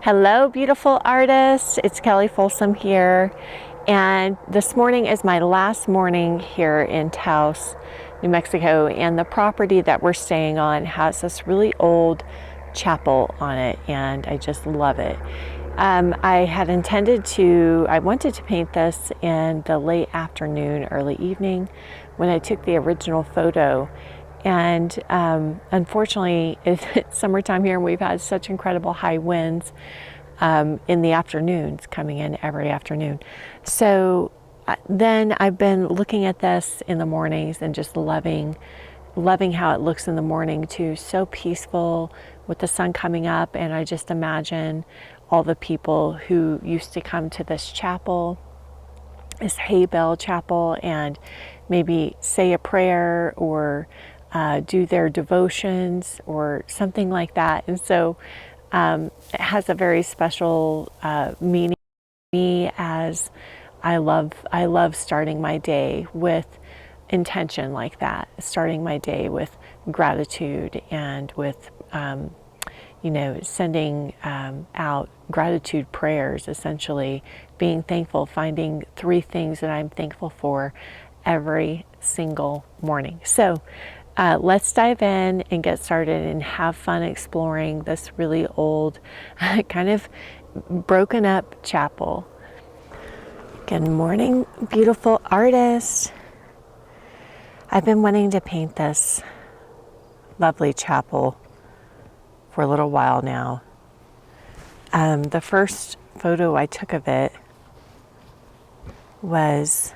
Hello, beautiful artists. It's Kelli Folsom here. And this morning is my last morning here in Taos, New Mexico. And the property that we're staying on has this really old chapel on it. And I just love it. I wanted to paint this in the late afternoon, early evening when I took the original photo. And unfortunately, it's summertime here and we've had such incredible high winds in the afternoons, coming in every afternoon. So then I've been looking at this in the mornings and just loving how it looks in the morning too. So peaceful with the sun coming up. And I just imagine all the people who used to come to this chapel, this hay bell chapel, and maybe say a prayer or do their devotions or something like that. And so it has a very special meaning to me, as I love starting my day with intention like that, starting my day with gratitude and with sending out gratitude prayers, essentially being thankful, finding 3 things that I'm thankful for every single morning. So let's dive in and get started and have fun exploring this really old, kind of broken up chapel. Good morning, beautiful artists. I've been wanting to paint this lovely chapel for a little while now. The first photo I took of it was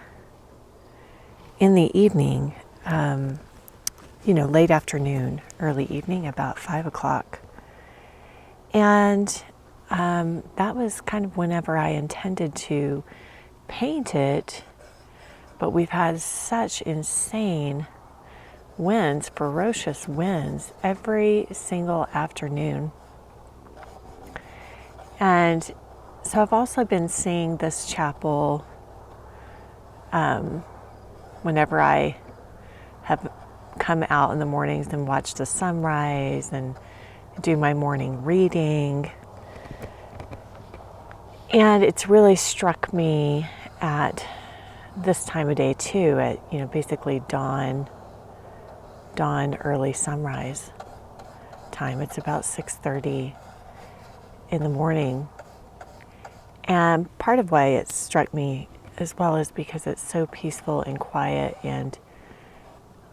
in the evening, late afternoon, early evening, about 5 o'clock. And that was kind of whenever I intended to paint it, but we've had such insane winds, ferocious winds, every single afternoon. And so I've also been seeing this chapel whenever I have come out in the mornings and watch the sunrise and do my morning reading. And it's really struck me at this time of day too, at basically dawn, early sunrise time. It's about 6:30 in the morning. And part of why it struck me as well is because it's so peaceful and quiet, and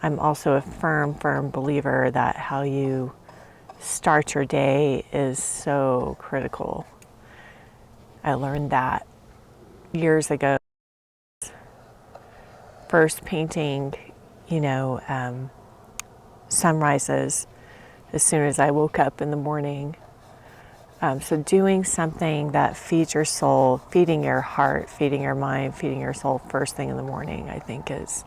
I'm also a firm believer that how you start your day is so critical. I learned that years ago, first painting, sunrises as soon as I woke up in the morning. So doing something that feeds your soul, feeding your heart, feeding your mind, feeding your soul first thing in the morning, I think is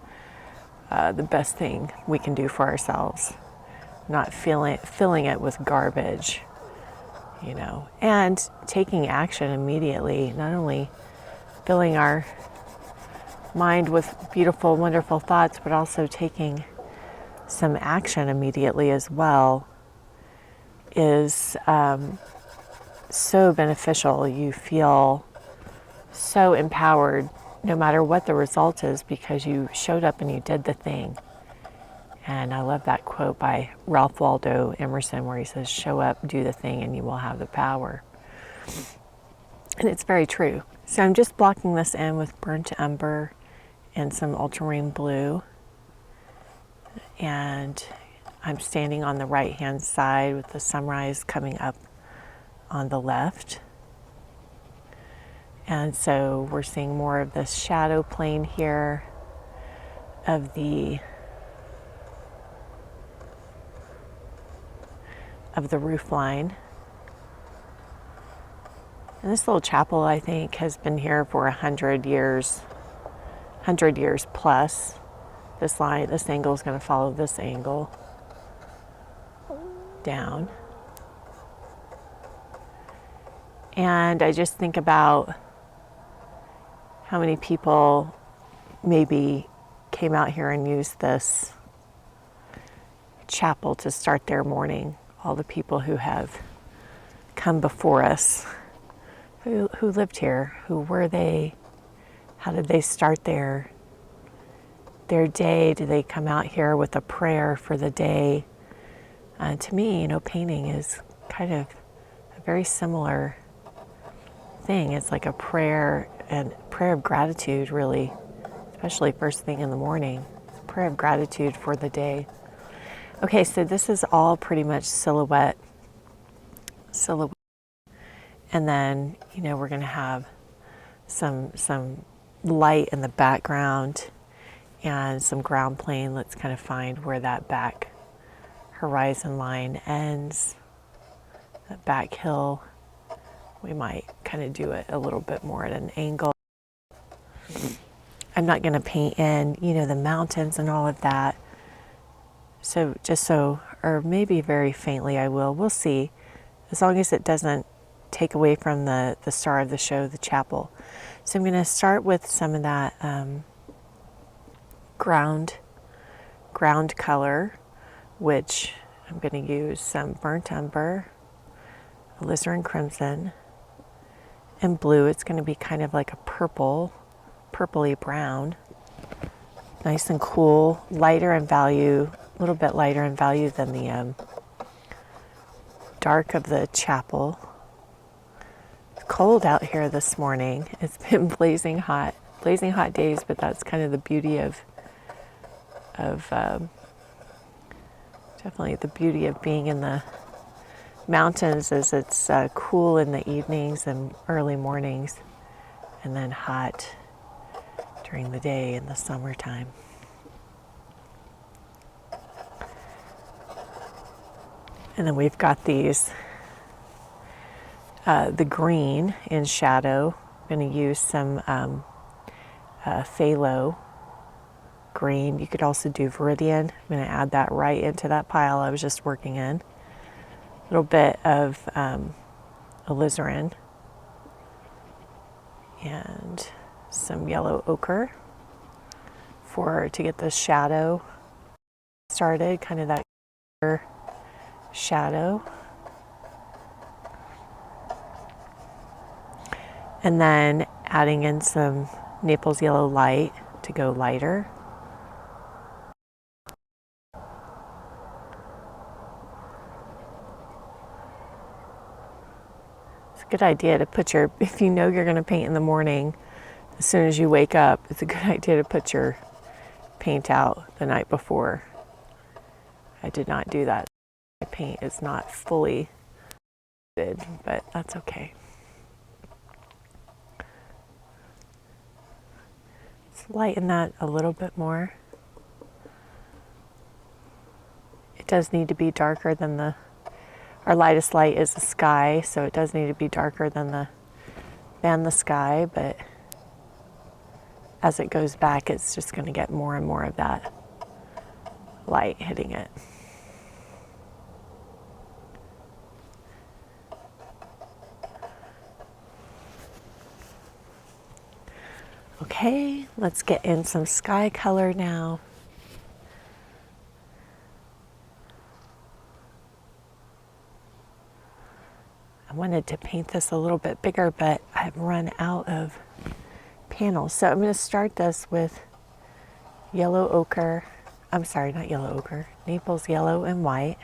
the best thing we can do for ourselves. Not filling it with garbage, and taking action immediately, not only filling our mind with beautiful, wonderful thoughts, but also taking some action immediately as well is so beneficial. You feel so empowered no matter what the result is, because you showed up and you did the thing. And I love that quote by Ralph Waldo Emerson where he says, show up, do the thing, and you will have the power. And it's very true. So I'm just blocking this in with burnt umber and some ultramarine blue. And I'm standing on the right-hand side with the sunrise coming up on the left. And so we're seeing more of this shadow plane here of the roof line. And this little chapel, I think, has been here for 100 years plus. This angle is going to follow this angle down. And I just think about how many people maybe came out here and used this chapel to start their morning. All the people who have come before us, who lived here, who were they, how did they start their day? Do they come out here with a prayer for the day? To me, painting is kind of a very similar thing. It's like a prayer, and prayer of gratitude, really, especially first thing in the morning. It's a prayer of gratitude for the day. Okay, so this is all pretty much silhouette. And then, we're going to have some light in the background and some ground plane. Let's kind of find where that back horizon line ends. That back hill, we might kind of do it a little bit more at an angle. I'm not going to paint in, the mountains and all of that. Or maybe very faintly I will. We'll see. As long as it doesn't take away from the star of the show, the chapel. So I'm going to start with some of that ground color, which I'm going to use some burnt umber, alizarin crimson, and blue. It's going to be kind of like a purpley brown. Nice and cool, lighter in value, a little bit lighter in value than the dark of the chapel. It's cold out here this morning. It's been blazing hot days, but that's kind of the beauty of definitely the beauty of being in the mountains, is it's cool in the evenings and early mornings, and then hot during the day in the summertime. And then we've got these, the green in shadow. I'm going to use some phthalo green. You could also do viridian. I'm going to add that right into that pile I was just working in. A little bit of alizarin and some yellow ochre to get the shadow started, kind of that shadow. And then adding in some Naples yellow light to go lighter. It's a good idea to put if you know you're going to paint in the morning, as soon as you wake up, it's a good idea to put your paint out the night before. I did not do that. My paint is not fully good, but that's okay. Let's lighten that a little bit more. It does need to be darker than our lightest light is the sky, so it does need to be darker than the sky, but as it goes back, it's just going to get more and more of that light hitting it. Okay, let's get in some sky color now. I wanted to paint this a little bit bigger, but I've run out of panels. So I'm going to start this with yellow ochre. I'm sorry, not yellow ochre. Naples yellow and white.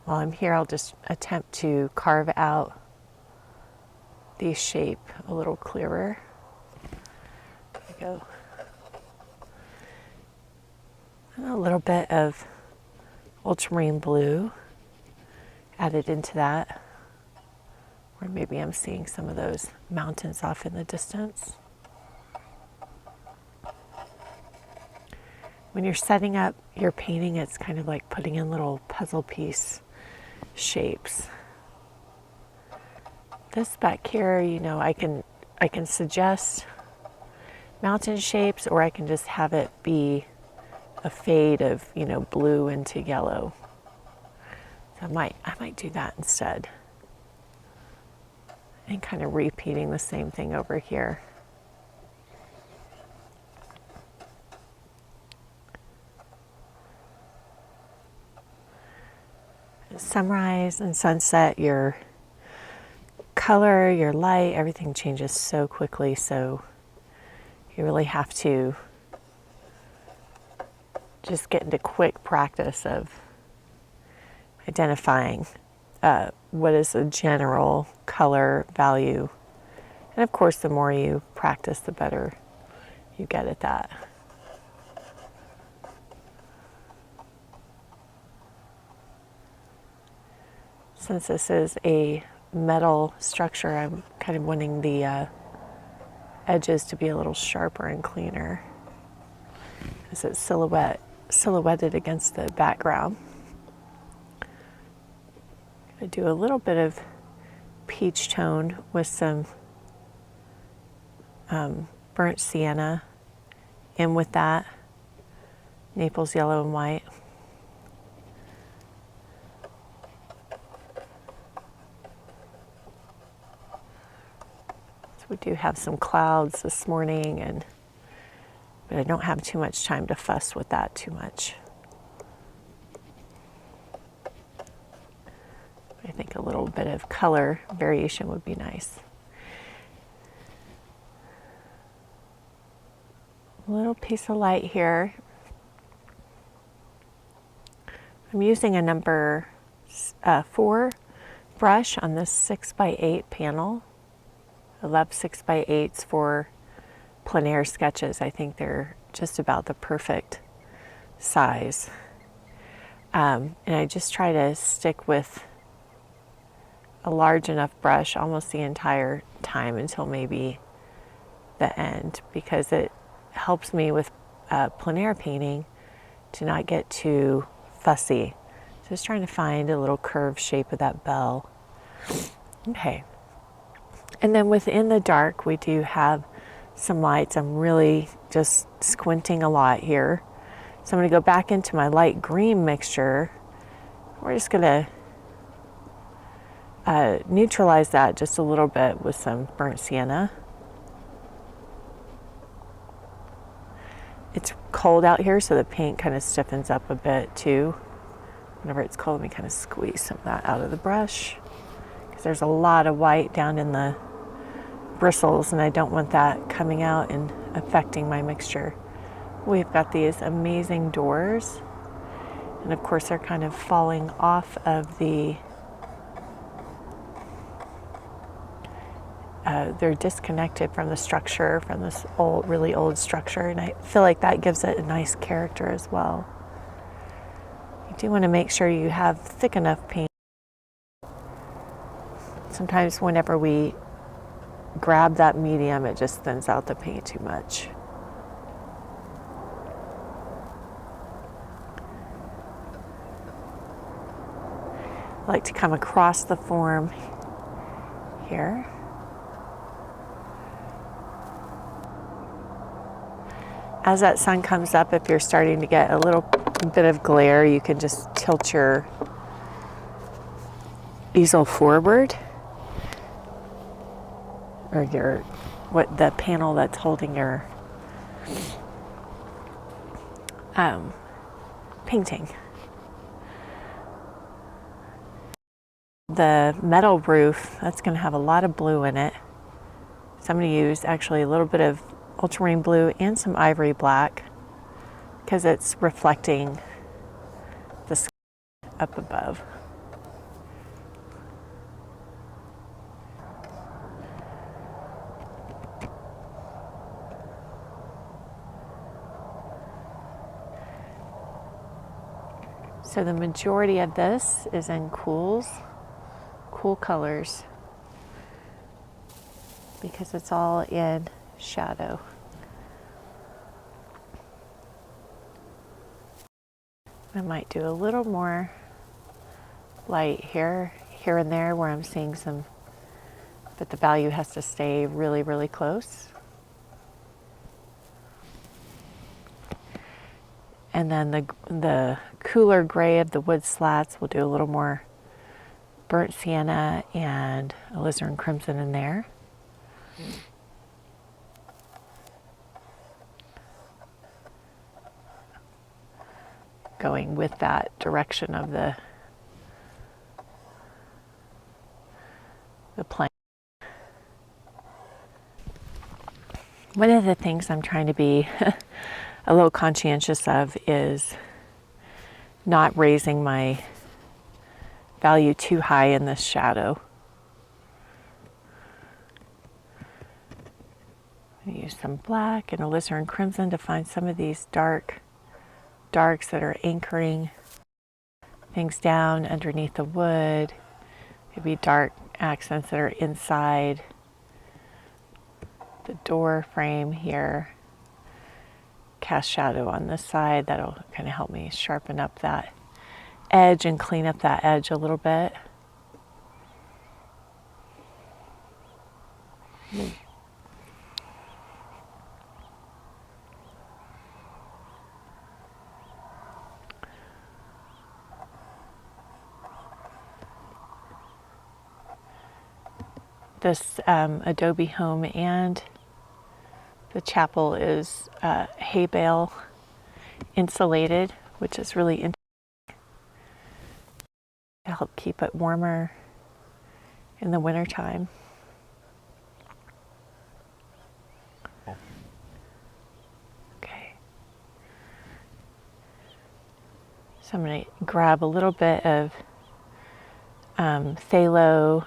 While I'm here, I'll just attempt to carve out the shape a little clearer. There we go. And a little bit of ultramarine blue added into that. Or maybe I'm seeing some of those mountains off in the distance. When you're setting up your painting, it's kind of like putting in little puzzle piece shapes. This back here, I can suggest mountain shapes, or I can just have it be a fade of, blue into yellow. So I might do that instead. And kind of repeating the same thing over here. sunrise and sunset, your color, your light, everything changes so quickly. So you really have to just get into quick practice of identifying what is a general color value. And of course, the more you practice, the better you get at that. Since this is a metal structure, I'm kind of wanting the edges to be a little sharper and cleaner as it's silhouetted against the background. I do a little bit of peach tone with some burnt sienna in with that, Naples yellow and white. So we do have some clouds this morning, but I don't have too much time to fuss with that too much. I think a little bit of color variation would be nice. A little piece of light here. I'm using a number 4 brush on this 6x8 panel. I love 6x8s for plein air sketches. I think they're just about the perfect size. And I just try to stick with a large enough brush almost the entire time until maybe the end, because it helps me with plein air painting to not get too fussy. Just trying to find a little curved shape of that bell. Okay. And then within the dark, we do have some lights. I'm really just squinting a lot here. So I'm going to go back into my light green mixture. We're just going to neutralize that just a little bit with some burnt sienna. It's cold out here, so the paint kind of stiffens up a bit too. Whenever it's cold, let me kind of squeeze some of that out of the brush, because there's a lot of white down in the bristles and I don't want that coming out and affecting my mixture. We've got these amazing doors, and of course they're kind of falling off of the they're disconnected from the structure, from this old, really old structure, and I feel like that gives it a nice character as well. You do want to make sure you have thick enough paint. Sometimes whenever we grab that medium, it just thins out the paint too much. I like to come across the form here. As that sun comes up, if you're starting to get a little bit of glare, you can just tilt your easel forward, or the panel that's holding your painting. The metal roof, that's going to have a lot of blue in it. So I'm going to use actually a little bit of ultramarine blue and some ivory black, because it's reflecting the sky up above. So the majority of this is in cool colors, because it's all in shadow. I might do a little more light here and there where I'm seeing some, but the value has to stay really, really close. And then the cooler gray of the wood slats, we'll do a little more burnt sienna and alizarin crimson in there. Going with that direction of the One of the things I'm trying to be a little conscientious of is not raising my value too high in this shadow. I use some black and alizarin crimson to find some of these darks that are anchoring things down underneath the wood. Maybe dark accents that are inside the door frame here. Cast shadow on this side. That'll kind of help me sharpen up that edge and clean up that edge a little bit. This adobe home and the chapel is hay bale insulated, which is really interesting to help keep it warmer in the wintertime. Okay. So I'm going to grab a little bit of phthalo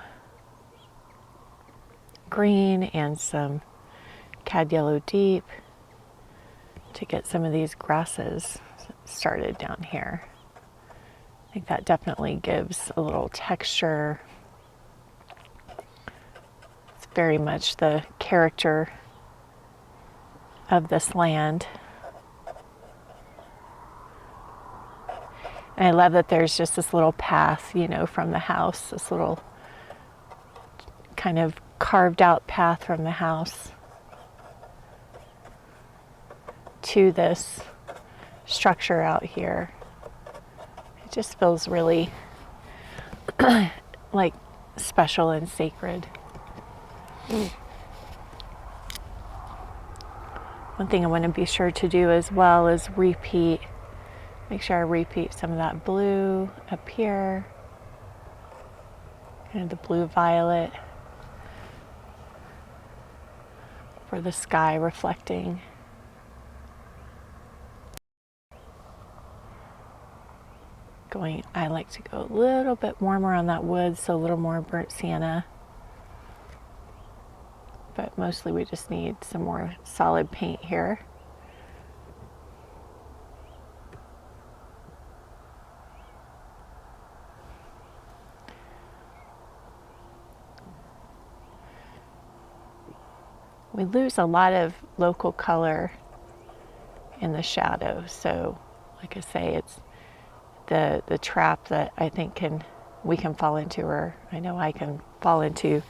green and some cad yellow deep to get some of these grasses started down here. I think that definitely gives a little texture. It's very much the character of this land. And I love that there's just this little path, you know, from the house, this little kind of carved out path from the house to this structure out here. It just feels really like special and sacred. One thing I want to be sure to do as well is make sure I repeat some of that blue up here, kind of the blue violet for the sky reflecting. I like to go a little bit warmer on that wood, so a little more burnt sienna. But mostly we just need some more solid paint here. We lose a lot of local color in the shadow, so like I say, it's the trap that I think we can fall into, or I know I can fall into,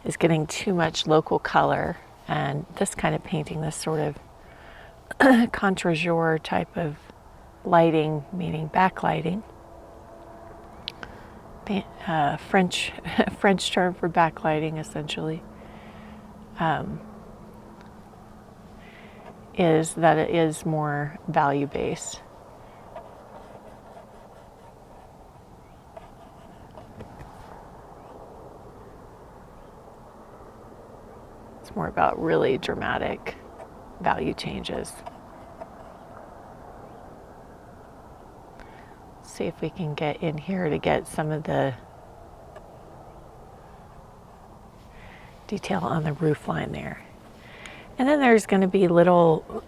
is getting too much local color. And this kind of painting, this sort of contre-jour type of lighting, meaning backlighting, French term for backlighting essentially, is that it is more value-based. It's more about really dramatic value changes. Let's see if we can get in here to get some of the detail on the roof line there. And then there's going to be little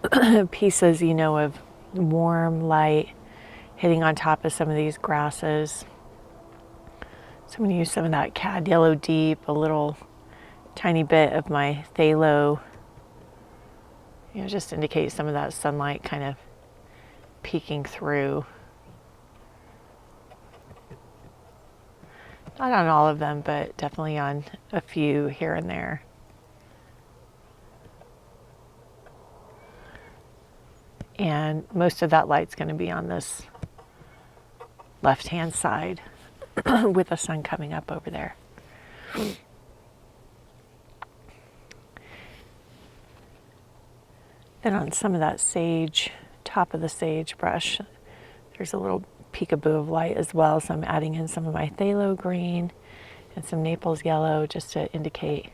pieces, you know, of warm light hitting on top of some of these grasses. So I'm going to use some of that cad yellow deep, a little tiny bit of my phthalo, you know, just indicate some of that sunlight kind of peeking through. Not on all of them, but definitely on a few here and there. And most of that light's going to be on this left-hand side with the sun coming up over there. Then on some of that sage, top of the sage brush, there's a little peekaboo of light as well. So I'm adding in some of my phthalo green and some Naples yellow just to indicate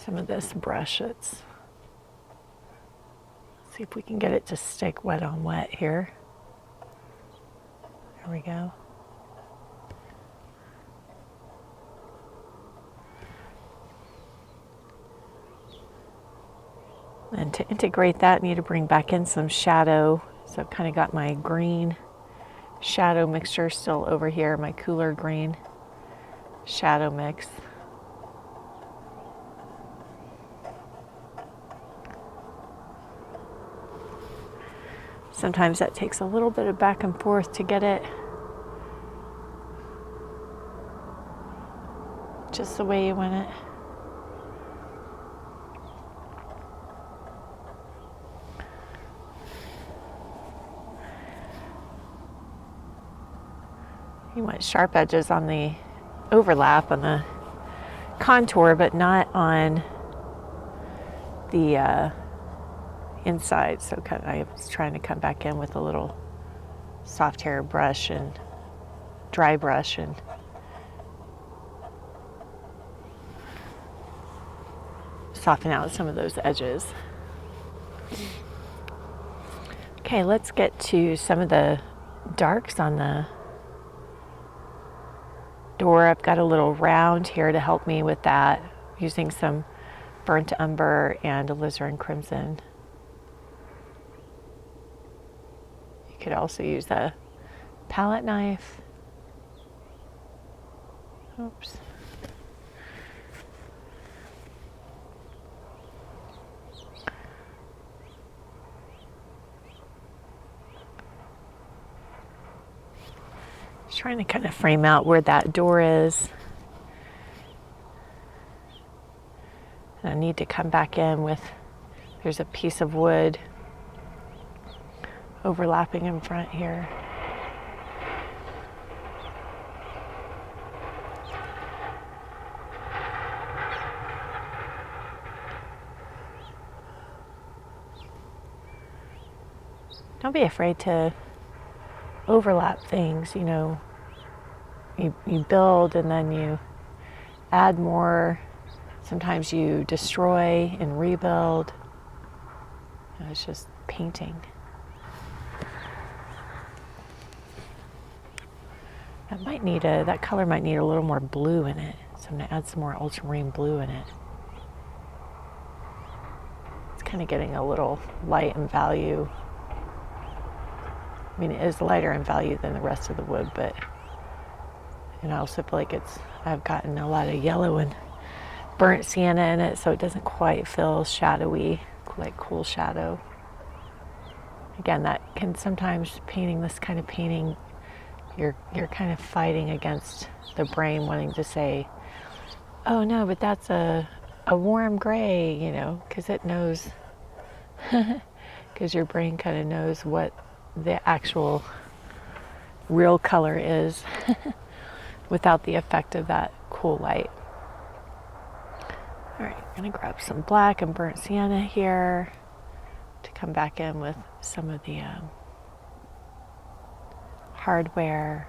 some of this brush. See if we can get it to stick wet on wet here. There we go. And to integrate that, I need to bring back in some shadow. So I've kind of got my green shadow mixture still over here, my cooler green shadow mix. Sometimes that takes a little bit of back and forth to get it just the way you want it. You want sharp edges on the overlap, on the contour, but not on the inside. So I was trying to come back in with a little soft hair brush and dry brush and soften out some of those edges. Okay, let's get to some of the darks on the door. I've got a little round here to help me with that, using some burnt umber and alizarin crimson. You could also use a palette knife. Oops. Just trying to kind of frame out where that door is. And I need to come back in with, there's a piece of wood overlapping in front here. Don't be afraid to overlap things, you know. You build and then you add more. Sometimes you destroy and rebuild. You know, it's just painting. That color might need a little more blue in it. So I'm going to add some more ultramarine blue in it. It's kind of getting a little light in value. I mean, it is lighter in value than the rest of the wood, but I also feel like I've gotten a lot of yellow and burnt sienna in it, so it doesn't quite feel shadowy, like cool shadow. Again, that can sometimes, this kind of painting, you're kind of fighting against the brain wanting to say, oh no, but that's a warm gray, you know, because it knows, because your brain kind of knows what the actual real color is without the effect of that cool light. All right, I'm gonna grab some black and burnt sienna here to come back in with some of the hardware.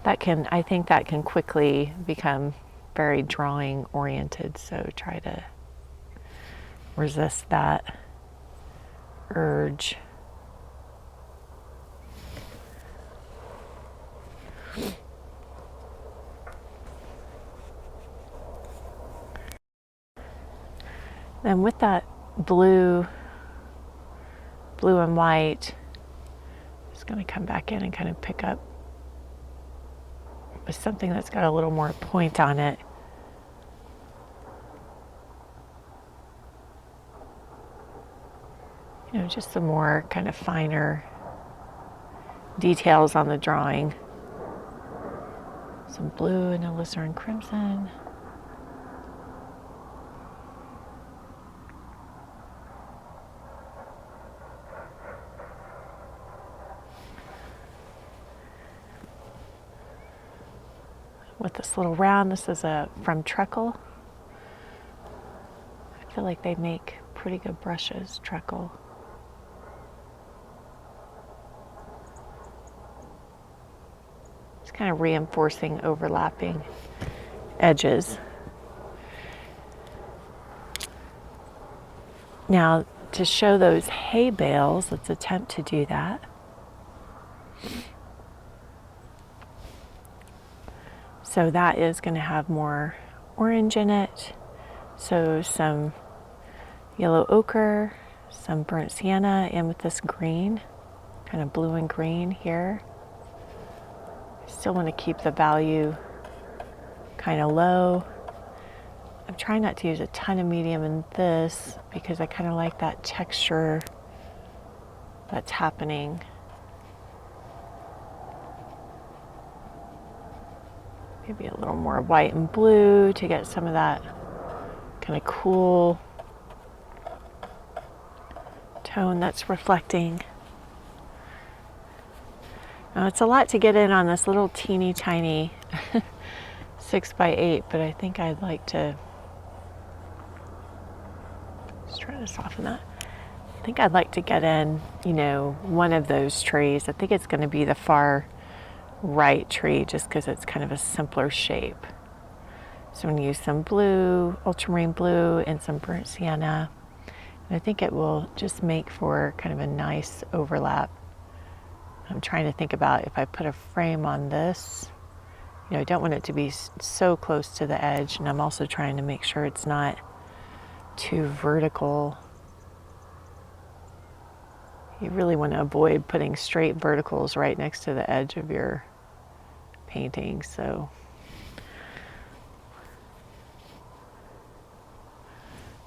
I think that can quickly become very drawing oriented, so try to resist that urge. Then with that blue and white, just going to come back in and kind of pick up with something that's got a little more point on it. You know, just some more kind of finer details on the drawing. Some blue and alizarin crimson. With this little round, this is from Treacle. I feel like they make pretty good brushes, Treacle. It's kind of reinforcing overlapping edges. Now, to show those hay bales, let's attempt to do that. So that is going to have more orange in it. So some yellow ochre, some burnt sienna, and with this green, kind of blue and green here. Still want to keep the value kind of low. I'm trying not to use a ton of medium in this because I kind of like that texture that's happening. Maybe a little more white and blue to get some of that kind of cool tone that's reflecting. Now it's a lot to get in on this little teeny tiny 6x8, but I think I'd like to just try to soften that. I think I'd like to get in, you know, one of those trees. I think it's going to be the far right tree just because it's kind of a simpler shape. So I'm going to use some blue, ultramarine blue, and some burnt sienna. And I think it will just make for kind of a nice overlap. I'm trying to think about if I put a frame on this, you know, I don't want it to be so close to the edge, and I'm also trying to make sure it's not too vertical. You really want to avoid putting straight verticals right next to the edge of your painting, so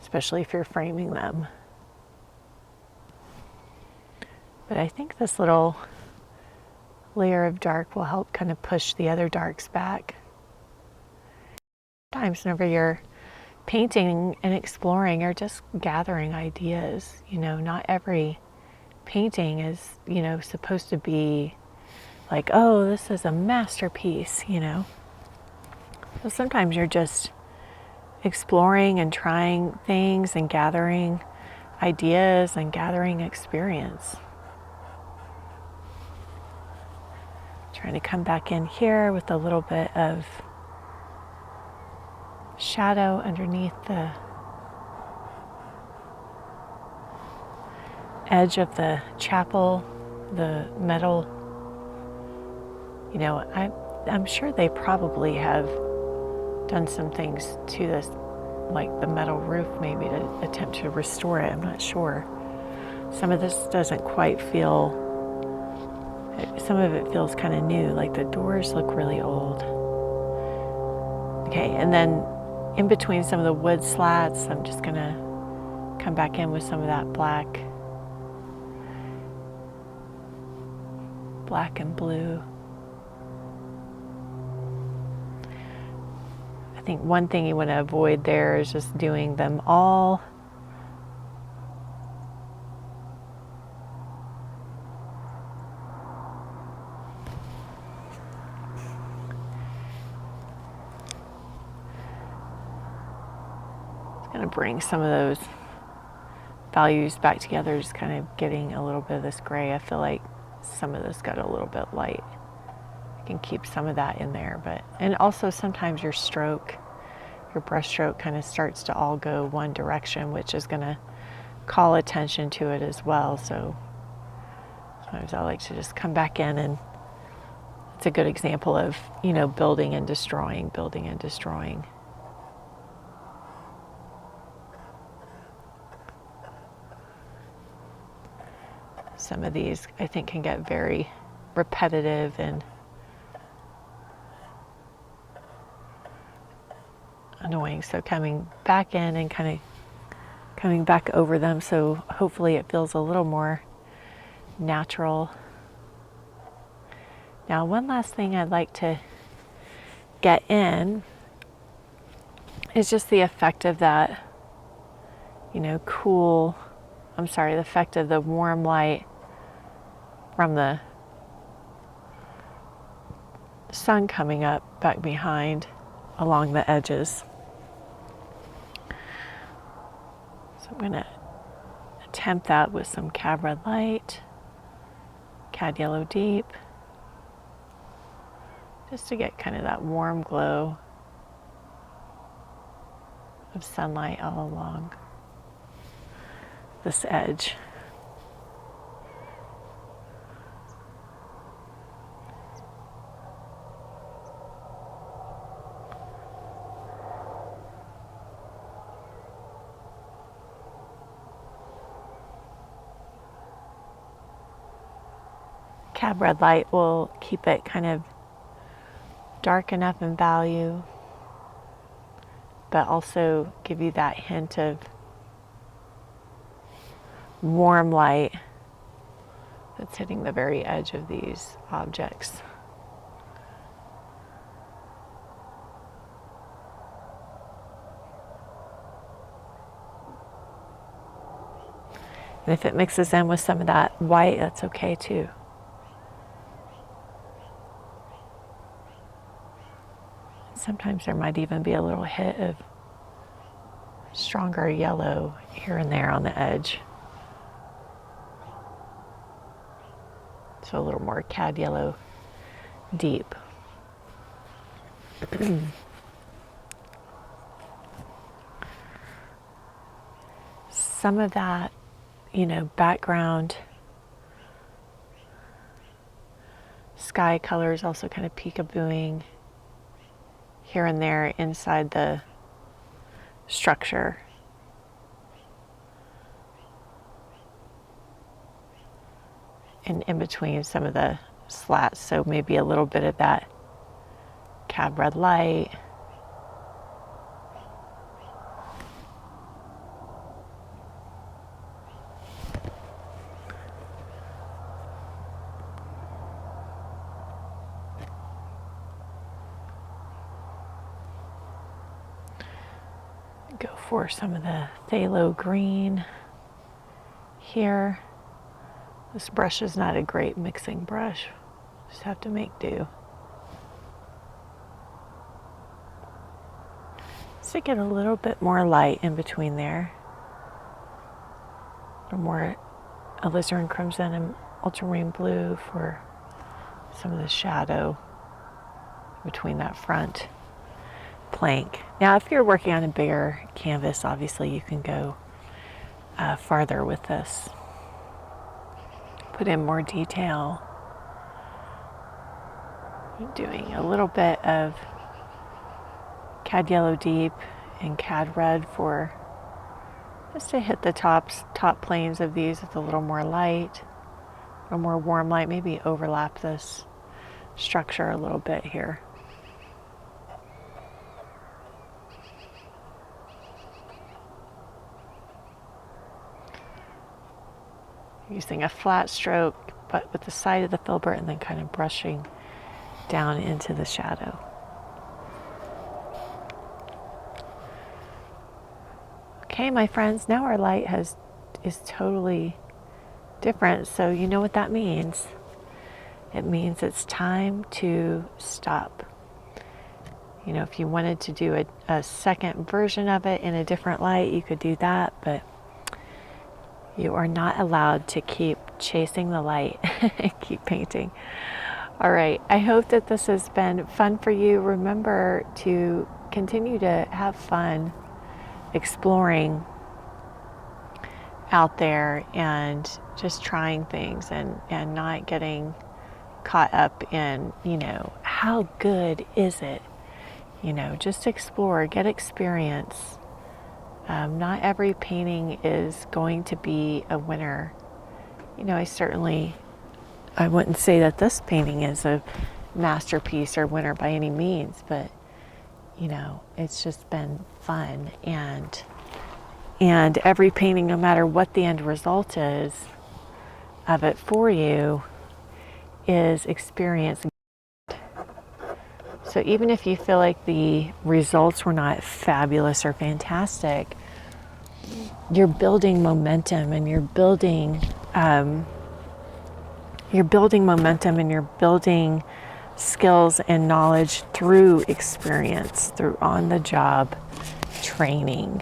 especially if you're framing them. But I think this little layer of dark will help kind of push the other darks back. Sometimes whenever you're painting and exploring or just gathering ideas, you know, not every painting is, you know, supposed to be like, oh, this is a masterpiece, you know. So sometimes you're just exploring and trying things and gathering ideas and gathering experience. Trying to come back in here with a little bit of shadow underneath the edge of the chapel, the metal. You know, I'm sure they probably have done some things to this, like the metal roof maybe, to attempt to restore it. I'm not sure. Some of this doesn't quite feel, some of it feels kind of new, like the doors look really old. Okay, and then in between some of the wood slats, I'm just gonna come back in with some of that black and blue. I think one thing you want to avoid there is just doing them all. It's going to bring some of those values back together, just kind of getting a little bit of this gray. I feel like some of this got a little bit light. I can keep some of that in there, but, and also sometimes your brush stroke kind of starts to all go one direction, which is going to call attention to it as well. So sometimes I like to just come back in, and it's a good example of, you know, building and destroying. Some of these I think can get very repetitive and annoying. So coming back in and kind of coming back over them, so hopefully it feels a little more natural. Now, one last thing I'd like to get in is just the effect of that, you know, the effect of the warm light from the sun coming up back behind along the edges. So I'm going to attempt that with some Cad Red Light, Cad Yellow Deep, just to get kind of that warm glow of sunlight all along. this edge. Cab red light will keep it kind of dark enough in value, but also give you that hint of warm light that's hitting the very edge of these objects. And if it mixes in with some of that white, that's okay too. Sometimes there might even be a little hit of stronger yellow here and there on the edge. So a little more cad yellow deep. Some of that, background sky colors also kind of peekabooing here and there inside the structure. And in between some of the slats, so maybe a little bit of that cab red light. Go for some of the phthalo green here. This brush is not a great mixing brush. Just have to make do. Just to get a little bit more light in between there. A little more alizarin crimson and ultramarine blue for some of the shadow between that front plank. Now, if you're working on a bigger canvas, obviously you can go farther with this. Put in more detail. I'm doing a little bit of cad yellow deep and cad red for just to hit the top planes of these with a little more light, a little more warm light. Maybe overlap this structure a little bit here. Using a flat stroke, but with the side of the filbert, and then kind of brushing down into the shadow. Okay, my friends, now our light is totally different, so you know what that means. It means it's time to stop. If you wanted to do a second version of it in a different light, you could do that, but you are not allowed to keep chasing the light and keep painting. All right, I hope that this has been fun for you. Remember to continue to have fun exploring out there and just trying things and not getting caught up in, how good is it? Just explore, get experience. Not every painting is going to be a winner. I wouldn't say that this painting is a masterpiece or winner by any means, but it's just been fun, and every painting, no matter what the end result is of it for you, is experience. So even if you feel like the results were not fabulous or fantastic, you're building momentum, and you're building momentum, and you're building skills and knowledge through experience, through on-the-job training.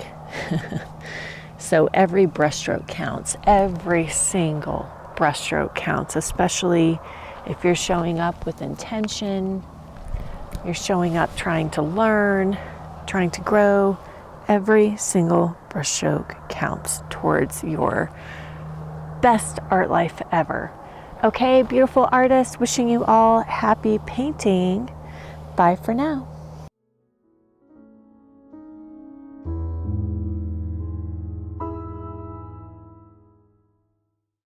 So every brushstroke counts. Every single brushstroke counts, especially if you're showing up with intention. You're showing up trying to learn, trying to grow, every single brushstroke counts towards your best art life ever. Okay, beautiful artists, wishing you all happy painting. Bye for now.